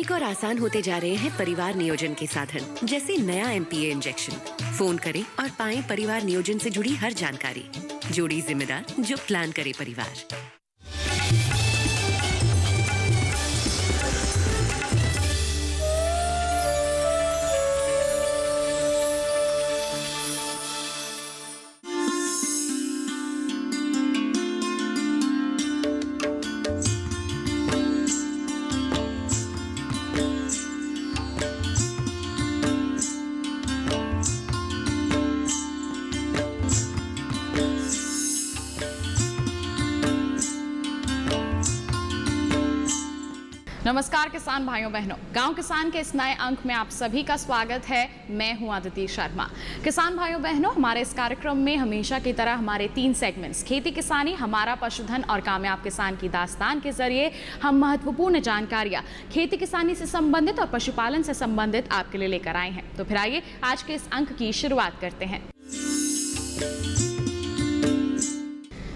आधुनिक और आसान होते जा रहे हैं परिवार नियोजन के साधन, जैसे नया MPA इंजेक्शन। फोन करें और पाएं परिवार नियोजन से जुड़ी हर जानकारी। जोड़ी जिम्मेदार जो प्लान करे परिवार। नमस्कार किसान भाइयों बहनों, गांव किसान के इस नए अंक में आप सभी का स्वागत है। मैं हूं अदिति शर्मा। किसान भाइयों बहनों, हमारे इस कार्यक्रम में हमेशा की तरह हमारे 3 सेगमेंट्स खेती किसानी, हमारा पशुधन और कामयाब किसान की दास्तान के जरिए हम महत्वपूर्ण जानकारियां खेती किसानी से संबंधित और पशुपालन से संबंधित आपके लिए लेकर आए हैं। तो फिर आइए आज के इस अंक की शुरुआत करते हैं।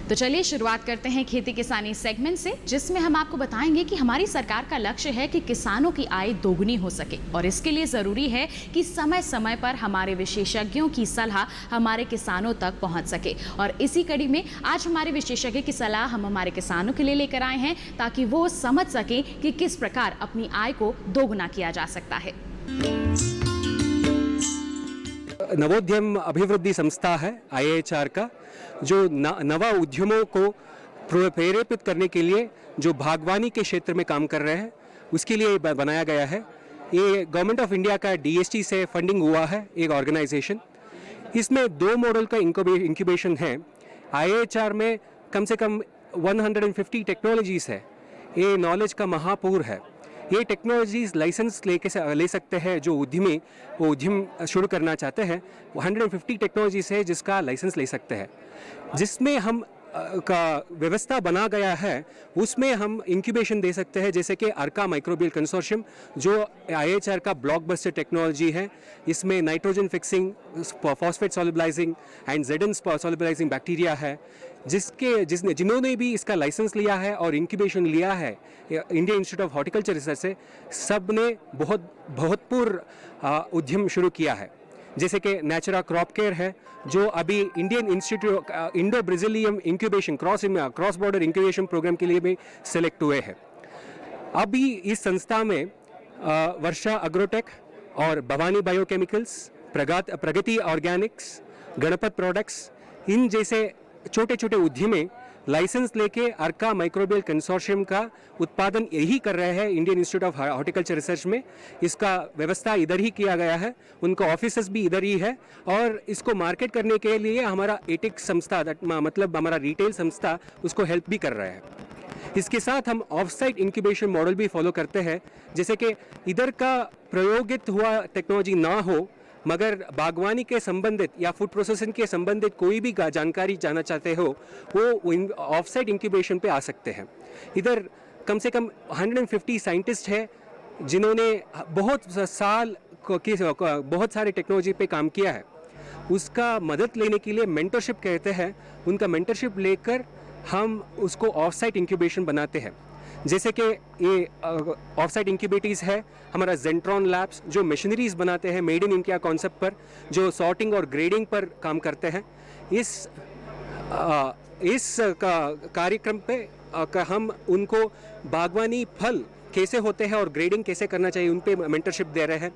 तो चलिए शुरुआत करते हैं खेती किसानी सेगमेंट से, जिसमें हम आपको बताएंगे कि हमारी सरकार का लक्ष्य है कि किसानों की आय दोगुनी हो सके और इसके लिए ज़रूरी है कि समय समय पर हमारे विशेषज्ञों की सलाह हमारे किसानों तक पहुंच सके। और इसी कड़ी में आज हमारे विशेषज्ञ की सलाह हम हमारे किसानों के लिए लेकर आए हैं, ताकि वो समझ सकें कि किस प्रकार अपनी आय को दोगुना किया जा सकता है। नवोद्यम अभिवृद्धि संस्था है IIHR का, जो नवा उद्यमों को प्रेरित करने के लिए जो बागवानी के क्षेत्र में काम कर रहे हैं उसके लिए बनाया गया है। ये गवर्नमेंट ऑफ इंडिया का DST से फंडिंग हुआ है एक ऑर्गेनाइजेशन। इसमें 2 मॉडल का इंक्यूबेशन है। IIHR में कम से कम 150 टेक्नोलॉजीज है। ये नॉलेज का महापूर है। ये टेक्नोलॉजीज लाइसेंस ले सकते हैं जो उद्यमी वो उद्यम शुरू करना चाहते हैं। 150 टेक्नोलॉजीज है जिसका लाइसेंस ले सकते हैं। जिसमें हम का व्यवस्था बना गया है उसमें हम इंक्यूबेशन दे सकते हैं, जैसे कि अर्का माइक्रोबियल कंसोर्शियम जो IIHR का ब्लॉकबस्टर टेक्नोलॉजी है। इसमें nitrogen fixing, phosphate solubilizing and ZN solubilizing bacteria है, जिन्होंने भी इसका लाइसेंस लिया है और इंक्यूबेशन लिया है Indian institute of horticulture research से, सब ने बहुत उद्यम शुरू किया है। जैसे कि नेचुरा क्रॉप केयर है जो अभी Indian institute Indo Brazilian incubation cross border incubation program के लिए भी सिलेक्ट हुए हैं। अभी इस संस्था में वर्षा एग्रोटेक और भवानी बायोकेमिकल्स, प्रगति ऑर्गेनिक्स, गणपत प्रोडक्ट्स, इन जैसे छोटे छोटे उद्यमी लाइसेंस लेके अर्का माइक्रोबियल कंसोर्शियम का उत्पादन यही कर रहे हैं Indian institute of horticulture research में। इसका व्यवस्था इधर ही किया गया है, उनका ऑफिसेस भी इधर ही है और इसको मार्केट करने के लिए हमारा एटिक संस्था मतलब हमारा रिटेल संस्था उसको हेल्प भी कर रहा है। इसके साथ हम ऑफ साइट इंक्यूबेशन मॉडल भी फॉलो करते हैं, जैसे कि इधर का प्रयोगित हुआ टेक्नोलॉजी ना हो मगर बागवानी के संबंधित या फूड प्रोसेसिंग के संबंधित कोई भी जानकारी जानना चाहते हो वो ऑफ साइट इंक्यूबेशन पे आ सकते हैं। इधर कम से कम 150 साइंटिस्ट है जिन्होंने बहुत सारे टेक्नोलॉजी पे काम किया है। उसका मदद लेने के लिए मेंटरशिप कहते हैं, उनका मेंटरशिप लेकर हम उसको ऑफ साइट इंक्यूबेशन बनाते हैं। जैसे कि ये ऑफ साइट इंक्यूबेटर्स है हमारा जेंट्रॉन लैब्स जो मशीनरीज बनाते हैं मेड इन इंडिया कॉन्सेप्ट पर, जो सॉर्टिंग और ग्रेडिंग पर काम करते हैं। इस कार्यक्रम पे हम उनको बागवानी फल कैसे होते हैं और ग्रेडिंग कैसे करना चाहिए उन पे मेंटरशिप दे रहे हैं।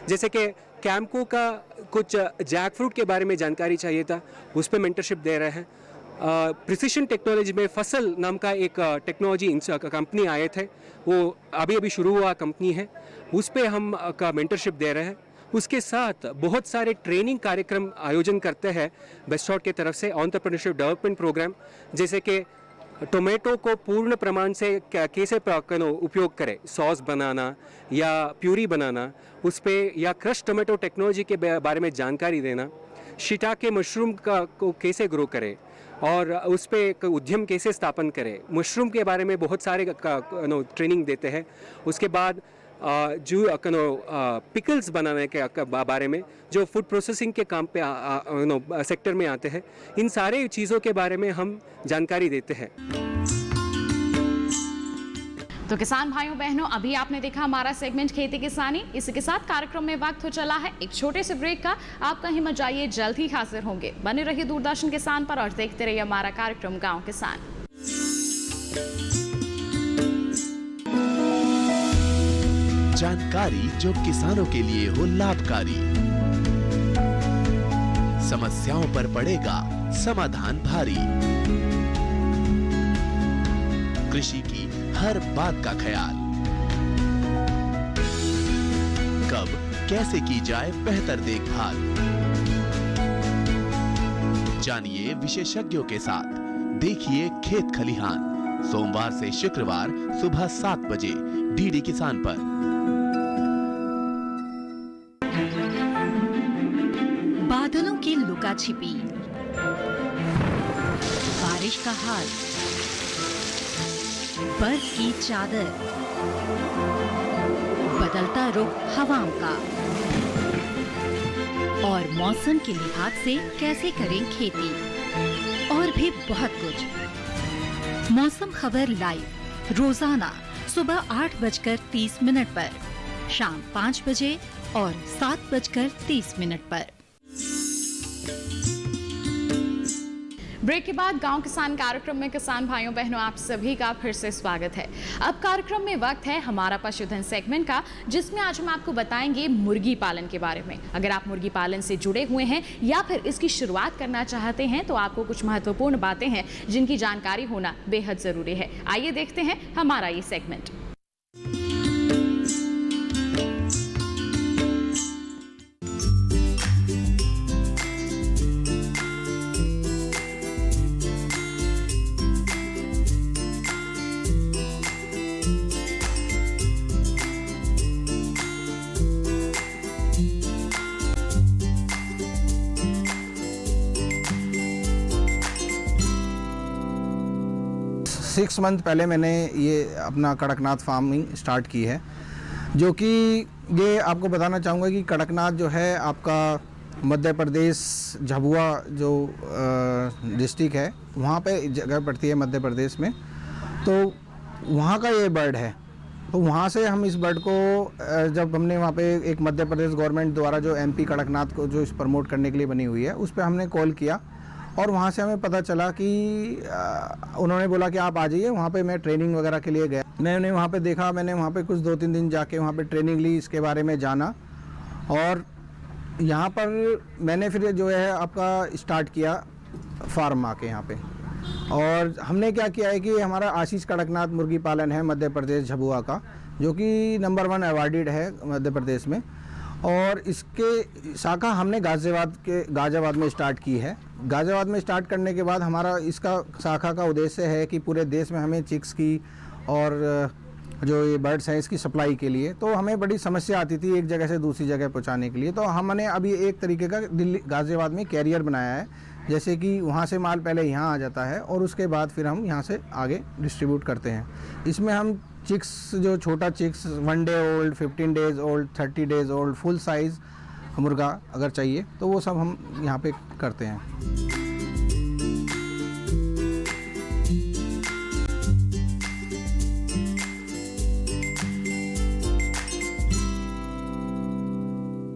जैसे कि कैम्को का कुछ जैक फ्रूट के बारे में जानकारी चाहिए था, उस पर मेंटरशिप दे रहे हैं। प्रिसिशन टेक्नोलॉजी में फसल नाम का एक टेक्नोलॉजी कंपनी आए थे, वो अभी शुरू हुआ कंपनी है, उस पे हम का मेंटरशिप दे रहे हैं। उसके साथ बहुत सारे ट्रेनिंग कार्यक्रम आयोजन करते हैं बेस्टॉट के तरफ से, एंटरप्रेन्योरशिप डेवलपमेंट प्रोग्राम, जैसे कि टोमेटो को पूर्ण प्रमाण से कैसे उपयोग करें, सॉस बनाना या प्यूरी बनाना उस पर, या क्रश टोमेटो टेक्नोलॉजी के बारे में जानकारी देना, शिटाके मशरूम को कैसे ग्रो करें और उस पर एक उद्यम कैसे स्थापन करें, मशरूम के बारे में बहुत सारे ट्रेनिंग देते हैं। उसके बाद जो पिकल्स बनाने के बारे में जो फूड प्रोसेसिंग के काम पे सेक्टर में आते हैं, इन सारे चीज़ों के बारे में हम जानकारी देते हैं। तो किसान भाइयों बहनों, अभी आपने देखा हमारा सेगमेंट खेती किसानी। इसी के साथ कार्यक्रम में वक्त हो चला है एक छोटे से ब्रेक का। आप कहीं मत जाइए, जल्द ही हाजिर होंगे। बने रहिए दूरदर्शन किसान पर और देखते रहिए हमारा कार्यक्रम गांव किसान। जानकारी जो किसानों के लिए हो लाभकारी, समस्याओं पर पड़ेगा समाधान भारी, कृषि की हर बात का ख्याल, कब कैसे की जाए बेहतर देखभाल, जानिए विशेषज्ञों के साथ, देखिए खेत खलिहान, सोमवार से शुक्रवार सुबह 7 बजे डीडी किसान पर। बादलों की लुका छिपी, बारिश का हाल, बर्फ की चादर, बदलता रुख हवाओं का और मौसम के लिहाज से कैसे करें खेती, और भी बहुत कुछ। मौसम खबर लाइव रोजाना सुबह 8:30 पर, शाम 5 बजे और 7:30 पर। ब्रेक के बाद गांव किसान कार्यक्रम में किसान भाइयों बहनों आप सभी का फिर से स्वागत है। अब कार्यक्रम में वक्त है हमारा पशुधन सेगमेंट का, जिसमें आज हम आपको बताएंगे मुर्गी पालन के बारे में। अगर आप मुर्गी पालन से जुड़े हुए हैं या फिर इसकी शुरुआत करना चाहते हैं तो आपको कुछ महत्वपूर्ण बातें हैं जिनकी जानकारी होना बेहद जरूरी है। आइए देखते हैं हमारा ये सेगमेंट। सिक्स मंथ पहले मैंने ये अपना कड़कनाथ फार्मिंग स्टार्ट की है, जो कि ये आपको बताना चाहूँगा कि कड़कनाथ जो है आपका मध्य प्रदेश झाबुआ जो डिस्ट्रिक्ट है वहाँ पे जगह पड़ती है मध्य प्रदेश में, तो वहाँ का ये बर्ड है। तो वहाँ से हम इस बर्ड को जब हमने वहाँ पे एक मध्य प्रदेश गवर्नमेंट द्वारा जो एमपी कड़कनाथ को जो इस प्रमोट करने के लिए बनी हुई है उस पर हमने कॉल किया और वहाँ से हमें पता चला कि उन्होंने बोला कि आप आ जाइए। वहाँ पे मैं ट्रेनिंग वगैरह के लिए गया, मैंने वहाँ पे देखा, मैंने वहाँ पे कुछ 2-3 दिन जाके वहाँ पे ट्रेनिंग ली, इसके बारे में जाना और यहाँ पर मैंने फिर जो है आपका स्टार्ट किया फार्म आके यहाँ पे। और हमने क्या किया है कि हमारा आशीष कड़कनाथ मुर्गी पालन है मध्य प्रदेश झाबुआ का, जो कि नंबर 1 अवार्डेड है मध्य प्रदेश में, और इसके शाखा हमने गाजियाबाद में स्टार्ट की है। गाजियाबाद में स्टार्ट करने के बाद हमारा इसका शाखा का उद्देश्य है कि पूरे देश में हमें चिक्स की और जो ये बर्ड्स हैं इसकी सप्लाई के लिए, तो हमें बड़ी समस्या आती थी एक जगह से दूसरी जगह पहुंचाने के लिए। तो हमने अभी एक तरीके का दिल्ली गाजियाबाद में कैरियर बनाया है, जैसे कि वहाँ से माल पहले यहाँ आ जाता है और उसके बाद फिर हम यहाँ से आगे डिस्ट्रीब्यूट करते हैं। इसमें हम चिक्स जो छोटा chicks 1 day old, 15 days old, 30 days old, full size मुर्गा अगर चाहिए तो वो सब हम यहाँ पे करते हैं।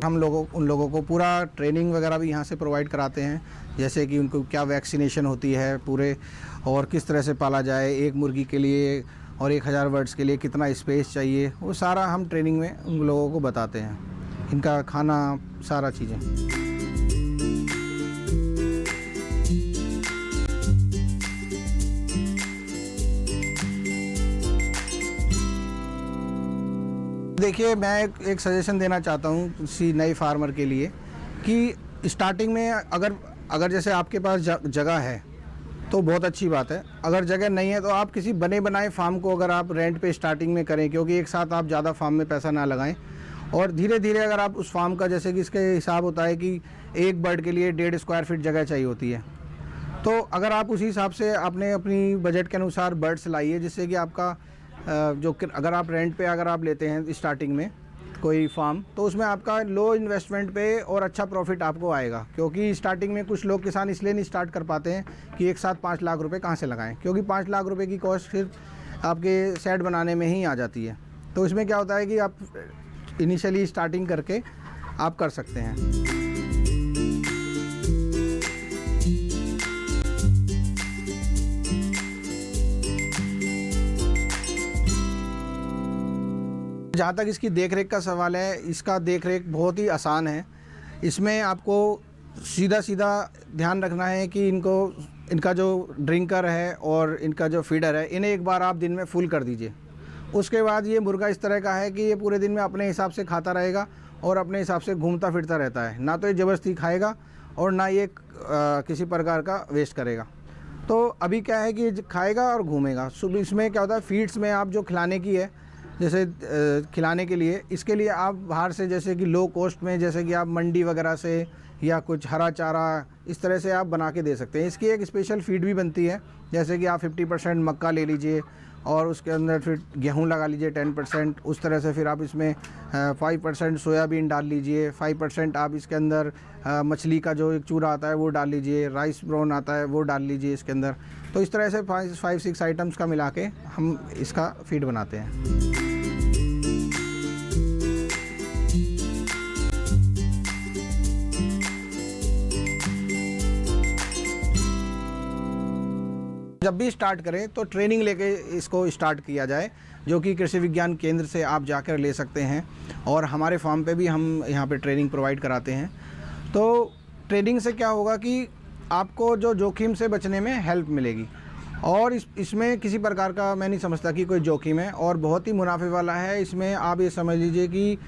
हम उन लोगों को पूरा ट्रेनिंग वगैरह भी यहाँ से प्रोवाइड कराते हैं, जैसे कि उनको क्या वैक्सीनेशन होती है पूरे और किस तरह से पाला जाए, एक मुर्गी के लिए और 1000 बर्ड्स के लिए कितना स्पेस चाहिए, वो सारा हम ट्रेनिंग में उन लोगों को बताते हैं। इनका खाना सारा चीज़ें। देखिए, मैं एक सजेशन देना चाहता हूँ किसी नए फार्मर के लिए कि स्टार्टिंग में अगर जैसे आपके पास जगह है तो बहुत अच्छी बात है। अगर जगह नहीं है तो आप किसी बने बनाए फार्म को अगर आप रेंट पे स्टार्टिंग में करें, क्योंकि एक साथ आप ज़्यादा फार्म में पैसा ना लगाएं और धीरे धीरे अगर आप उस फार्म का, जैसे कि इसके हिसाब होता है कि एक बर्ड के लिए 1.5 स्क्वायर फीट जगह चाहिए होती है, तो अगर आप उसी हिसाब से आपने अपनी बजट के अनुसार बर्ड्स लाइए, जिससे कि आपका अगर आप रेंट पे अगर आप लेते हैं स्टार्टिंग में कोई फार्म, तो उसमें आपका लो इन्वेस्टमेंट पे और अच्छा प्रॉफिट आपको आएगा। क्योंकि स्टार्टिंग में कुछ लोग किसान इसलिए नहीं स्टार्ट कर पाते हैं कि एक साथ 5 लाख रुपए कहाँ से लगाएं, क्योंकि 5 लाख रुपए की कॉस्ट सिर्फ आपके सेट बनाने में ही आ जाती है। तो इसमें क्या होता है कि आप इनिशियली स्टार्टिंग करके आप कर सकते हैं। जहाँ तक इसकी देखरेख का सवाल है, इसका देखरेख बहुत ही आसान है। इसमें आपको सीधा सीधा ध्यान रखना है कि इनका जो ड्रिंकर है और इनका जो फीडर है, इन्हें एक बार आप दिन में फुल कर दीजिए। उसके बाद ये मुर्गा इस तरह का है कि ये पूरे दिन में अपने हिसाब से खाता रहेगा और अपने हिसाब से घूमता फिरता रहता है। ना तो ये ज़बरदस्ती खाएगा और ना ये किसी प्रकार का वेस्ट करेगा। तो अभी क्या है कि खाएगा और घूमेगा। सुबह इसमें क्या होता है, फीड्स में आप जो खिलाने की है, जैसे खिलाने के लिए, इसके लिए आप बाहर से जैसे कि लो कॉस्ट में, जैसे कि आप मंडी वगैरह से या कुछ हरा चारा इस तरह से आप बना के दे सकते हैं। इसकी एक स्पेशल फीड भी बनती है, जैसे कि आप 50% मक्का ले लीजिए और उसके अंदर फिर गेहूं लगा लीजिए 10%। उस तरह से फिर आप इसमें 5% सोयाबीन डाल लीजिए, 5% आप इसके अंदर मछली का जो एक चूरा आता है वो डाल लीजिए, राइस ब्राउन आता है वो डाल लीजिए इसके अंदर। तो इस तरह से 5-6 आइटम्स का मिला के हम इसका फीड बनाते हैं। जब भी स्टार्ट करें तो ट्रेनिंग लेके इसको स्टार्ट किया जाए, जो कि कृषि विज्ञान केंद्र से आप जाकर ले सकते हैं और हमारे फार्म पे भी हम यहाँ पे ट्रेनिंग प्रोवाइड कराते हैं। तो ट्रेनिंग से क्या होगा कि आपको जो जोखिम से बचने में हेल्प मिलेगी और इसमें किसी प्रकार का मैं नहीं समझता कि कोई जोखिम है और बहुत ही मुनाफे वाला है। इसमें आप ये समझ लीजिए कि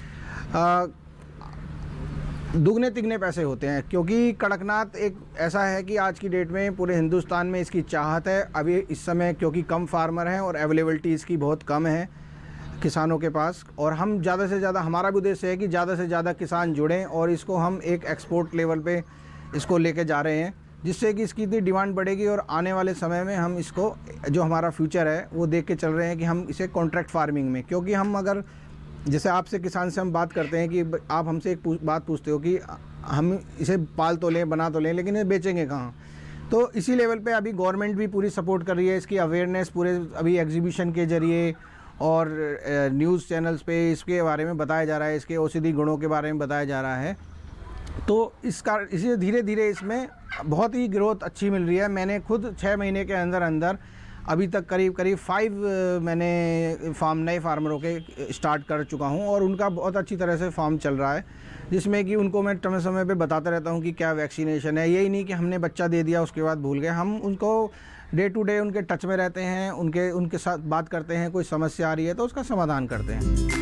दुगने तिगने पैसे होते हैं, क्योंकि कड़कनाथ एक ऐसा है कि आज की डेट में पूरे हिंदुस्तान में इसकी चाहत है। अभी इस समय क्योंकि कम फार्मर हैं और अवेलेबिलिटी इसकी बहुत कम है किसानों के पास, और हम ज़्यादा से ज़्यादा, हमारा भी उद्देश्य है कि ज़्यादा से ज़्यादा किसान जुड़ें और इसको हम एक एक्सपोर्ट लेवल पे इसको लेके जा रहे हैं, जिससे कि इसकी इतनी डिमांड बढ़ेगी और आने वाले समय में हम इसको, जो हमारा फ्यूचर है वो देख के चल रहे हैं कि हम इसे कॉन्ट्रैक्ट फार्मिंग में, क्योंकि हम अगर जैसे आपसे किसान से हम बात करते हैं कि आप हमसे एक बात पूछते हो कि हम इसे पाल तो लें, बना तो लें, लेकिन ये बेचेंगे कहाँ। तो इसी लेवल पे अभी गवर्नमेंट भी पूरी सपोर्ट कर रही है। इसकी अवेयरनेस पूरे अभी एग्जीबिशन के ज़रिए और न्यूज़ चैनल्स पे इसके बारे में बताया जा रहा है, इसके औषधि गुणों के बारे में बताया जा रहा है। तो इसे धीरे धीरे इसमें बहुत ही ग्रोथ अच्छी मिल रही है। मैंने खुद 6 महीने के अंदर अंदर अभी तक करीब 5 मैंने नए फार्मरों के स्टार्ट कर चुका हूं और उनका बहुत अच्छी तरह से फार्म चल रहा है, जिसमें कि उनको मैं समय समय पे बताता रहता हूं कि क्या वैक्सीनेशन है। यही नहीं कि हमने बच्चा दे दिया उसके बाद भूल गए, हम उनको डे टू डे उनके टच में रहते हैं, उनके साथ बात करते हैं। कोई समस्या आ रही है तो उसका समाधान करते हैं।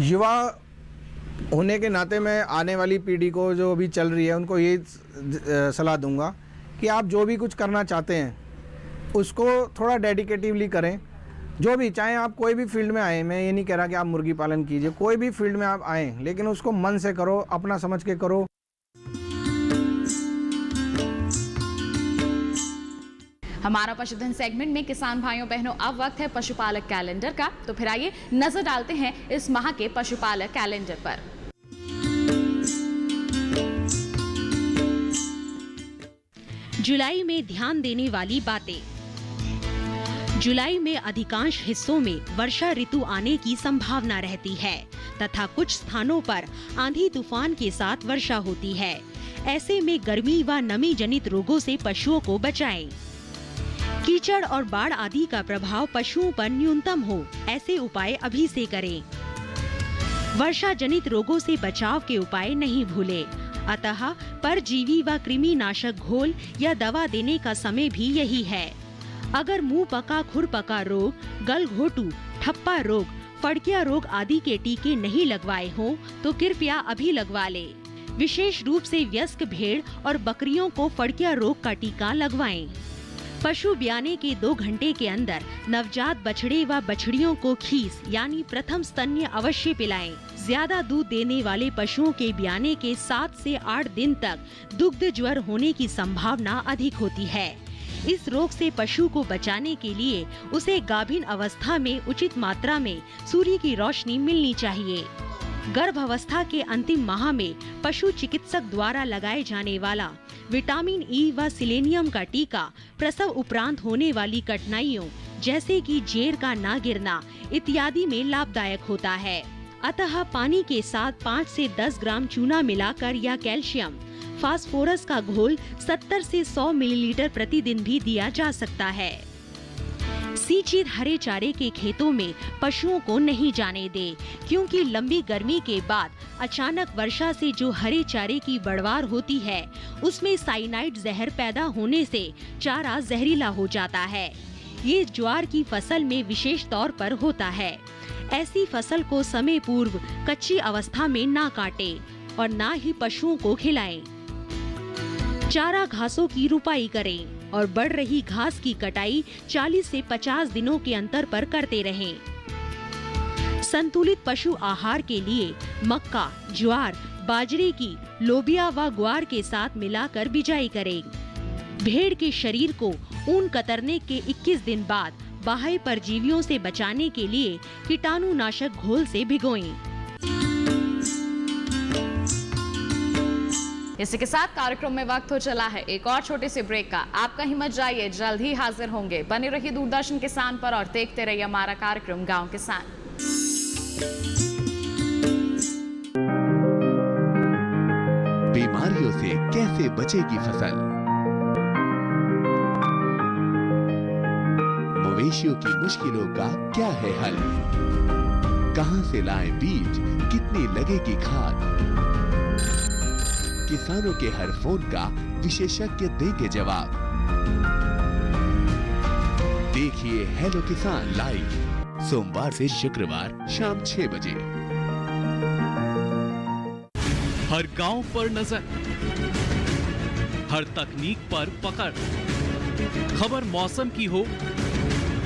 युवा होने के नाते मैं आने वाली पीढ़ी को, जो अभी चल रही है, उनको ये सलाह दूंगा कि आप जो भी कुछ करना चाहते हैं उसको थोड़ा डेडिकेटिवली करें। जो भी, चाहे आप कोई भी फील्ड में आए, मैं ये नहीं कह रहा कि आप मुर्गी पालन कीजिए, कोई भी फील्ड में आप आएँ, लेकिन उसको मन से करो, अपना समझ के करो। हमारा पशुधन सेगमेंट में किसान भाइयों बहनों अब वक्त है पशुपालक कैलेंडर का। तो फिर आइए नजर डालते हैं इस माह के पशुपालक कैलेंडर पर। जुलाई में ध्यान देने वाली बातें। जुलाई में अधिकांश हिस्सों में वर्षा ऋतु आने की संभावना रहती है तथा कुछ स्थानों पर आंधी तूफान के साथ वर्षा होती है। ऐसे में गर्मी व नमी जनित रोगों से पशुओं को बचाएं। कीचड़ और बाढ़ आदि का प्रभाव पशुओं पर न्यूनतम हो, ऐसे उपाय अभी से करें। वर्षा जनित रोगों से बचाव के उपाय नहीं भूलें। अतः परजीवी व कृमिनाशक घोल या दवा देने का समय भी यही है। अगर मुंह पका, खुर पका रोग, गलघोटू, ठप्पा रोग, फड़किया रोग आदि के टीके नहीं लगवाए हों तो कृपया अभी लगवा लें। विशेष रूप से वयस्क भेड़ और बकरियों को फड़किया रोग का टीका लगवाएं। पशु ब्याने के 2 घंटे के अंदर नवजात बछड़े व बछड़ियों को खीस यानी प्रथम स्तन्य अवश्य पिलाएं। ज्यादा दूध देने वाले पशुओं के ब्याने के 7 से 8 दिन तक दुग्ध ज्वर होने की संभावना अधिक होती है। इस रोग से पशु को बचाने के लिए उसे गाभिन अवस्था में उचित मात्रा में सूर्य की रोशनी मिलनी चाहिए। गर्भावस्था के अंतिम माह में पशु चिकित्सक द्वारा लगाए जाने वाला विटामिन ई व सिलेनियम का टीका प्रसव उपरांत होने वाली कठिनाइयों जैसे कि जेर का ना गिरना इत्यादि में लाभदायक होता है। अतः पानी के साथ 5 से 10 ग्राम चूना मिलाकर या कैल्शियम फास्फोरस का घोल 70 से 100 मिलीलीटर प्रतिदिन भी दिया जा सकता है। सींचित हरे चारे के खेतों में पशुओं को नहीं जाने दे, क्योंकि लंबी गर्मी के बाद अचानक वर्षा से जो हरे चारे की बढ़वार होती है उसमें साइनाइड जहर पैदा होने से चारा जहरीला हो जाता है। ये ज्वार की फसल में विशेष तौर पर होता है। ऐसी फसल को समय पूर्व कच्ची अवस्था में ना काटे और ना ही पशुओं को खिलाएं। चारा घासों की रुपाई करें और बढ़ रही घास की कटाई 40 से 50 दिनों के अंतर पर करते रहें। संतुलित पशु आहार के लिए मक्का, ज्वार, बाजरे की लोबिया व ग्वार के साथ मिलाकर बिजाई करें। भेड़ के शरीर को ऊन कतरने के 21 दिन बाद बाह्य परजीवियों से बचाने के लिए कीटाणुनाशक घोल से भिगोएं। इसी के साथ कार्यक्रम में वक्त हो चला है एक और छोटे से ब्रेक का। आप कहीं मत जाइए, जल्द ही हाजिर होंगे। बने रहिए दूरदर्शन किसान पर और देखते रहिए हमारा कार्यक्रम गांव किसान। बीमारियों से कैसे बचेगी फसल? मवेशियों की मुश्किलों का क्या है हल? कहां से लाएं बीज, कितनी लगेगी खाद? किसानों के हर फोन का विशेषज्ञ देंगे जवाब। देखिए हेलो किसान लाइव सोमवार से शुक्रवार शाम 6 बजे। हर गांव पर नजर, हर तकनीक पर पकड़, खबर मौसम की हो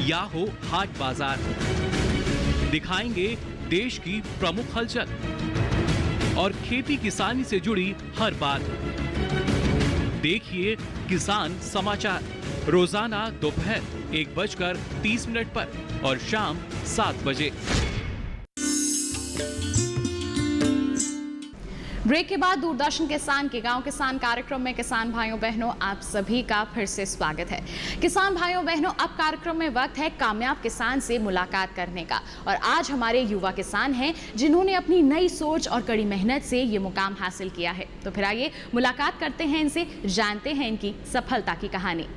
या हो हाट बाजार, दिखाएंगे देश की प्रमुख हलचल और खेती किसानी से जुड़ी हर बात। देखिए किसान समाचार रोजाना दोपहर 1:30 पर और शाम 7 बजे। ब्रेक के बाद दूरदर्शन किसान के गांव किसान कार्यक्रम में किसान भाइयों बहनों आप सभी का फिर से स्वागत है। किसान भाइयों बहनों, अब कार्यक्रम में वक्त है कामयाब किसान से मुलाकात करने का और आज हमारे युवा किसान हैं जिन्होंने अपनी नई सोच और कड़ी मेहनत से ये मुकाम हासिल किया है। तो फिर आइए मुलाकात करते हैं इनसे, जानते हैं इनकी सफलता की कहानी।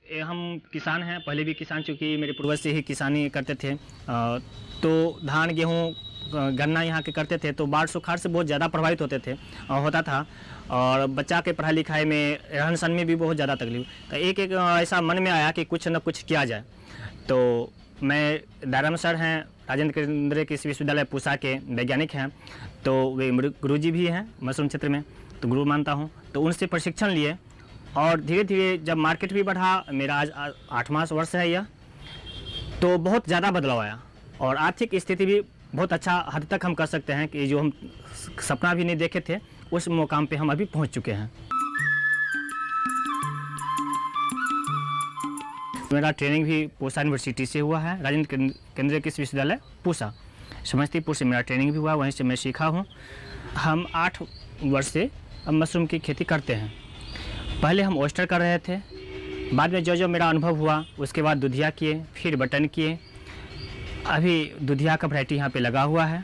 हम किसान हैं, पहले भी किसान, चूँकि मेरे पूर्वज से ही किसानी करते थे। तो धान गेहूँ गन्ना यहाँ के करते थे, तो बाढ़ सुखाड़ से बहुत ज़्यादा प्रभावित होता था और बच्चा के पढ़ाई लिखाई में, रहन सहन में भी बहुत ज़्यादा तकलीफ। तो एक ऐसा मन में आया कि कुछ न कुछ किया जाए। तो मैं दायरा सर हैं, राजेंद्र केंद्रीय कृषि विश्वविद्यालय पूसा के वैज्ञानिक हैं, तो वे गुरुजी भी हैं मशरूम क्षेत्र में, तो गुरु मानता हूँ। तो उनसे प्रशिक्षण लिए और धीरे धीरे जब मार्केट भी बढ़ा, मेरा आज 8वां वर्ष है यह, तो बहुत ज़्यादा बदलाव आया और आर्थिक स्थिति भी बहुत अच्छा हद तक हम कह सकते हैं कि जो हम सपना भी नहीं देखे थे उस मुकाम पे हम अभी पहुंच चुके हैं। मेरा ट्रेनिंग भी पूसा यूनिवर्सिटी से हुआ है, राजेंद्र केंद्रीय कृषि विश्वविद्यालय पूसा समस्तीपुर से मेरा ट्रेनिंग भी हुआ, वहीं से मैं सीखा हूँ। हम 8 वर्ष से मशरूम की खेती करते हैं। पहले हम ओस्टर कर रहे थे, बाद में जो मेरा अनुभव हुआ उसके बाद दुधिया किए, फिर बटन किए। अभी दुधिया का वैरायटी यहाँ पे लगा हुआ है।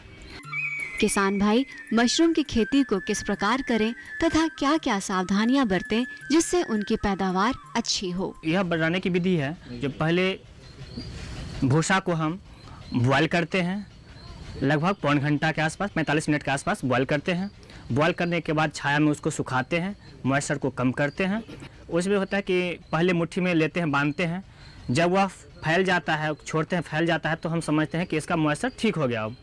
किसान भाई मशरूम की खेती को किस प्रकार करें तथा क्या क्या सावधानियां बरतें जिससे उनकी पैदावार अच्छी हो? यह बनाने की विधि है, जो पहले भूसा को हम बॉयल करते हैं, लगभग पौन घंटा के आसपास, 45 मिनट के आसपास बॉयल करते हैं। बॉयल करने के बाद छाया में उसको सुखाते हैं, मॉइस्चर को कम करते हैं। उसमें होता है कि पहले मुट्ठी में लेते हैं, बांधते हैं, जब वह फैल जाता है, छोड़ते हैं, फैल जाता है, तो हम समझते हैं कि इसका मॉइस्चर ठीक हो गया। अब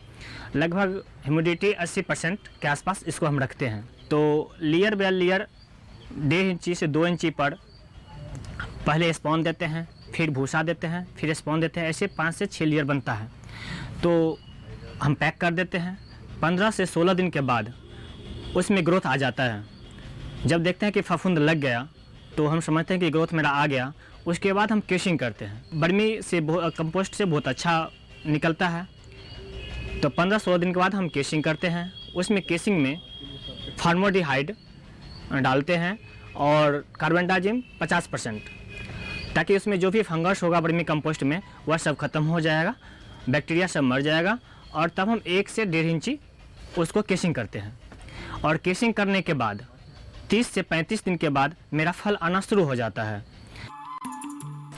लगभग ह्यूमिडिटी 80% के आसपास इसको हम रखते हैं। तो लेयर बाय लेयर 1.5 इंची से 2 इंची पर पहले स्पॉन देते हैं, फिर भूसा देते हैं, फिर स्पॉन देते हैं, ऐसे 5 से 6 लेयर बनता है। तो हम पैक कर देते हैं। 15 से 16 दिन के बाद उसमें ग्रोथ आ जाता है। जब देखते हैं कि फफूंद लग गया तो हम समझते हैं कि ग्रोथ मेरा आ गया। उसके बाद हम केशिंग करते हैं। बर्मी से कंपोस्ट से बहुत अच्छा निकलता है। तो 15-16 दिन के बाद हम केशिंग करते हैं। उसमें केशिंग में फॉर्मोल्डिहाइड डालते हैं और कार्बन डाइऑक्साइड 50%, ताकि उसमें जो भी फंगस होगा बर्मी कंपोस्ट में वह सब खत्म हो जाएगा, बैक्टीरिया सब मर जाएगा। और तब हम 1 से 1.5 इंची उसको केशिंग करते हैं। और केशिंग करने के बाद 30 से 35 दिन के बाद मेरा फल आना शुरू हो जाता है।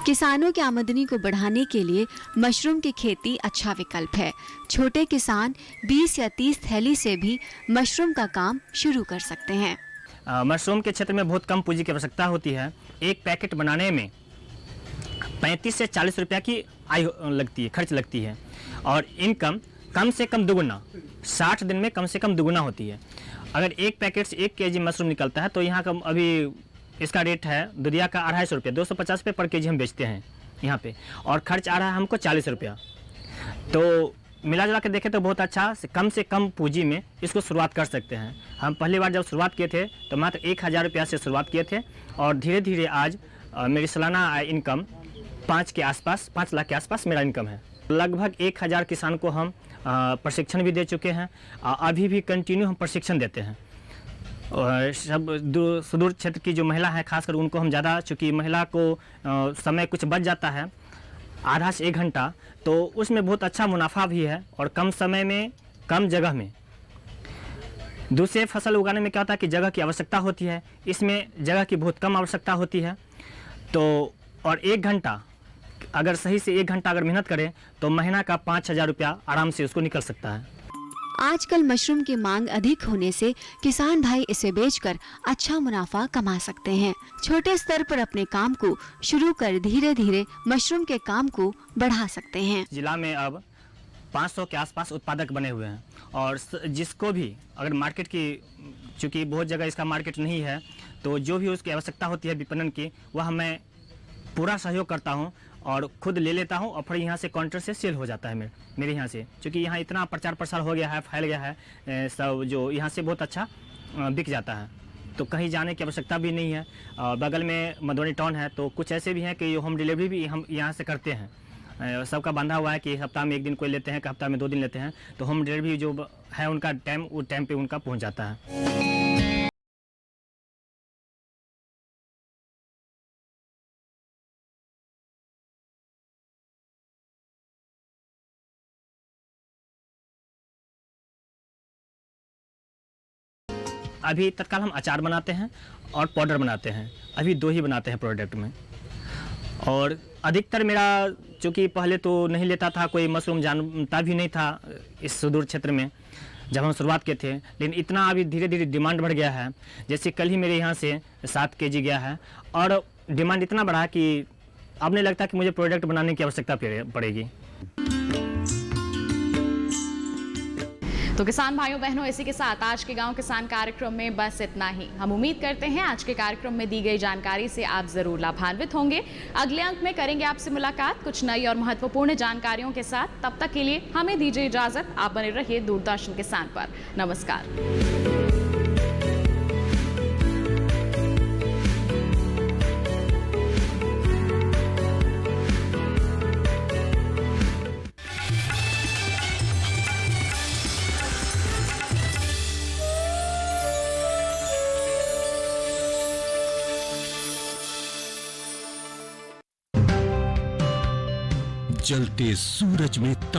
किसानों की आमदनी को बढ़ाने के लिए मशरूम की खेती अच्छा विकल्प है। छोटे किसान 20 या 30 थैली से भी मशरूम का काम शुरू कर सकते हैं। मशरूम के क्षेत्र में बहुत कम पूंजी की आवश्यकता होती है। एक पैकेट बनाने में 35 से 40 रुपया की आय लगती है, खर्च लगती है। और इनकम कम से कम दुगुना, 60 दिन में कम से कम दुगुना होती है। अगर एक पैकेट से 1 केजी मशरूम निकलता है तो यहाँ का अभी इसका रेट है दुनिया का 250 रुपये, 250 रुपये पर केजी हम बेचते हैं यहाँ पे। और खर्च आ रहा है हमको 40 रुपया। तो मिला जुला के देखें तो बहुत अच्छा, कम से कम पूंजी में इसको शुरुआत कर सकते हैं। हम पहली बार जब शुरुआत किए थे तो मात्र 1000 रुपया से शुरुआत किए थे और धीरे धीरे आज मेरी सालाना इनकम 5 लाख के आसपास मेरा इनकम है। लगभग 1000 किसान को हम प्रशिक्षण भी दे चुके हैं। अभी भी कंटिन्यू हम प्रशिक्षण देते हैं। और सब सुदूर क्षेत्र की जो महिला है खासकर उनको हम ज़्यादा, चूँकि महिला को समय कुछ बच जाता है आधा से 1 घंटा, तो उसमें बहुत अच्छा मुनाफा भी है। और कम समय में कम जगह में दूसरे फसल उगाने में क्या होता है कि जगह की आवश्यकता होती है, इसमें जगह की बहुत कम आवश्यकता होती है। तो और 1 घंटा अगर सही से 1 घंटा अगर मेहनत करें तो महीना का 5000 रुपया आराम से उसको निकल सकता है। आजकल मशरूम की मांग अधिक होने से किसान भाई इसे बेचकर अच्छा मुनाफा कमा सकते हैं। छोटे स्तर पर अपने काम को शुरू कर धीरे धीरे मशरूम के काम को बढ़ा सकते हैं। जिला में अब 500 के आसपास उत्पादक बने हुए हैं और जिसको भी अगर मार्केट की, चूँकि बहुत जगह इसका मार्केट नहीं है, तो जो भी उसकी आवश्यकता होती है विपणन की, वह मैं पूरा सहयोग करता हूँ और खुद ले लेता हूँ और फिर यहाँ से काउंटर से सेल हो जाता है मेरे यहाँ से। क्योंकि यहाँ इतना प्रचार प्रसार हो गया है, फैल गया है सब, जो यहाँ से बहुत अच्छा बिक जाता है। तो कहीं जाने की आवश्यकता भी नहीं है। बगल में मधुबनी टाउन है, तो कुछ ऐसे भी हैं कि होम डिलीवरी भी हम यहाँ से करते हैं। सबका बांधा हुआ है कि हफ्ता में 1 दिन कोई लेते हैं, कि हफ्ता में 2 दिन लेते हैं, तो होम डिलीवरी जो है उनका वो टाइम पे उनका पहुँच जाता है। अभी तत्काल हम अचार बनाते हैं और पाउडर बनाते हैं। अभी 2 ही बनाते हैं प्रोडक्ट में। और अधिकतर मेरा, चूँकि पहले तो नहीं लेता था, कोई मशरूम जानता भी नहीं था इस सुदूर क्षेत्र में जब हम शुरुआत किए थे, लेकिन इतना अभी धीरे धीरे डिमांड बढ़ गया है। जैसे कल ही मेरे यहाँ से 7 केजी गया है और डिमांड इतना बढ़ा कि अब नहीं लगता कि मुझे प्रोडक्ट बनाने की आवश्यकता पड़ेगी। तो किसान भाइयों बहनों, इसी के साथ आज के गांव किसान कार्यक्रम में बस इतना ही। हम उम्मीद करते हैं आज के कार्यक्रम में दी गई जानकारी से आप जरूर लाभान्वित होंगे। अगले अंक में करेंगे आपसे मुलाकात कुछ नई और महत्वपूर्ण जानकारियों के साथ। तब तक के लिए हमें दीजिए इजाजत। आप बने रहिए दूरदर्शन किसान पर। नमस्कार। जलते सूरज में तप